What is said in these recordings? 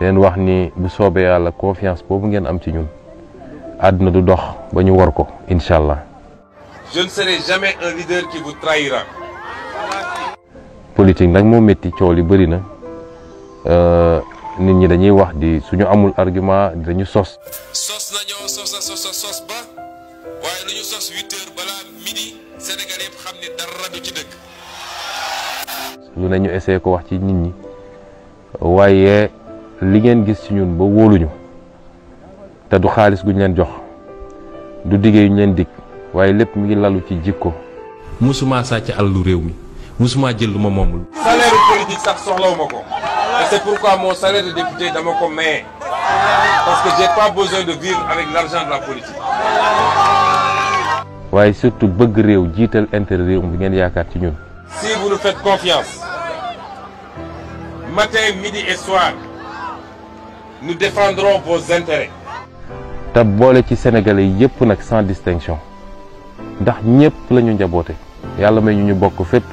leen wax ni bu soobee yàlla confiance boobu ngeen am ci ñun àdduna du dox ba ñu war ko incha allah. Je ne serai jamais un leader qui vous trahira. politique nag moo métti coow li bëri na nit ñi dañuy wax di suñu amul argument dañu sos. sos nañoo sos ba waaye lu ñu sos 8 heures balaa midi Sénégal yëpp xam ni dara du ci dëkk. lu ne ñu essayé ko wax ci nit ñi waaye li ngeen gis ci ñun ba wóoluñu te du xaalis guñ leen jox du diggé ñu leen dig waaye lépp mi ngi lalu ci jikko. musuma sàcc alalu réew mi musuma jël lu ma moomul. salaire politique sax soxlawuma ko et c'est pourquoi mon salaire de député dama ko maye parce que j'ai pas besoin de vivre avec l'argent de la politique. waaye surtout bëgg réew jiital intérêt réew bi ngeen yaakaar ci ñun. Si vous nous faites confiance matin midi et soir nous défendrons vos intérêts. te boole ci sénégalais yépp nag sans distinction ndax ñépp lañu njaboote yàlla may ñu bokk fépp.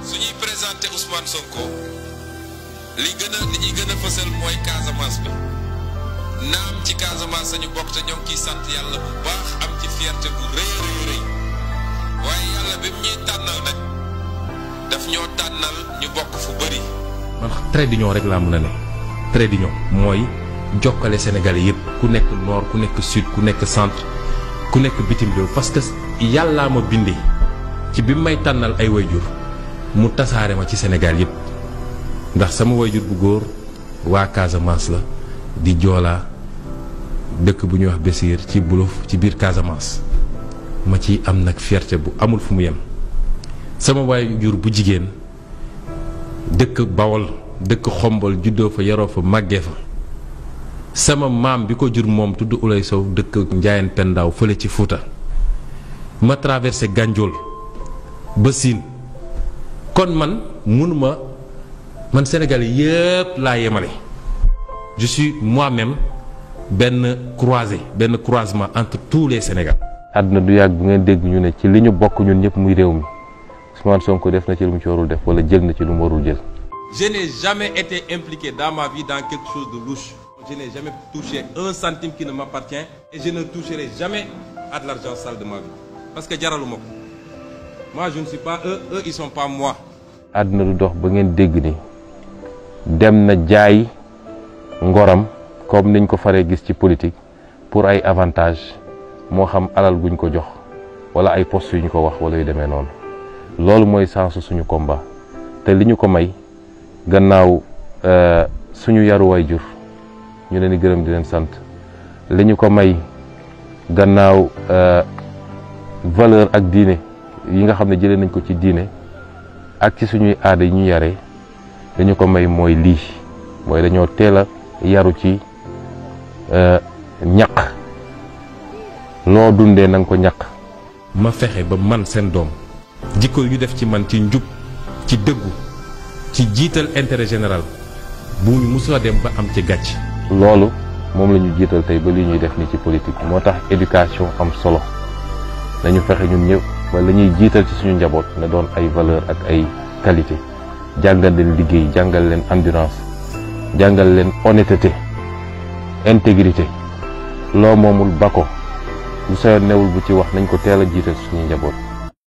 suñuy présenté Ousmane Sonko li ñuy gën a fësal mooy Casamance bi naam ci Casamance sañu bokk te ñoo ngi ciy sant yàlla bu baax am ci fierté bu rëy rëy waaye yàlla bi mu ñuy tànnal nag daf ñoo tànnal ñu bokk fu bëri. man trait d'union rek laa mën a ne trait d'union mooy jokkale Sénégalais yépp ku nekk nord ku nekk sud ku nekk centre ku nekk bitim réew parce que yàllaa ma bindee ci bi may tànnal ay wayjur mu tasaare ma ci Sénégal yépp ndax sama wayjur bu góor waa Casamance la di joolaa dëkk bu ñuy wax Bessir ci Boulouf ci biir Casamance ma ci am nag fierté bu amul fu mu yem sama wayjur bu jigéen dëkk Bawol dëkk Xombol juddoo fa yaroo fa màggee fa sama maam bi ko jur moom tudd Ulay Sow dëkk Njaayeen Pendaaw fële ci Fuuta ma traversé Ganjool ba Siin kon man mënuma man Sénégal yépp laa yemale je suis moi-même benn croisement entre tous les Sénégal. àdduna du yàgg bu ngeen dégg ñu ne ci li ñu bokk ñun ñëpp muy réew mi Ousmane Sonko def na ci lu mu ci warul def wala jël na ci lu mu warul jël. Je n'ai jamais été impliqué dans ma vie dans quelque chose de louche. Je n'ai jamais touché un centime qui ne m'appartient et je ne toucherai jamais à de l'argent sale de ma vie. Parce que jaraluma ko. Moi je ne suis pas eux ils sont pas moi. àdduna du dox ba ngeen dégg ni dem na jaay ngoram comme niñ ko faree gis ci politique pour ay avantages moo xam alal guñ ko jox wala ay postes yu ñu ko wax wala yu demee noonu loolu mooy sensu suñu combat te li ñu ko may gannaaw suñu yaru waajur ñu leen di gërëm di leen sant li ñu ko may gannaaw valeur ak diine yi nga xam ne jëlee nañ ko ci diine ak ci suñuy aada yi ñu yaree dañu ko may mooy lii mooy dañoo teel a yaru ci ñaq loo dundee na nga ko ñaq. ma fexe ba man seen doom jikko yu ñu def ci man ci njub ci dëggu ci jiital intérêt général bu ñu musoo dem ba am ci gàcc. loolu moom la ñu jiital tey ba lii ñuy def nii ci politique moo tax éducation am solo nañu fexe ñun ñëpp ba la ñuy jiital ci suñu njaboot na doon ay valeur ak ay qualité jàngal leen liggéey jàngal leen endurance jàngal leen honnêteté intégrité loo moomul ba ko lu sa newul bu ci wax nañ ko teel a jiital suñu njaboot.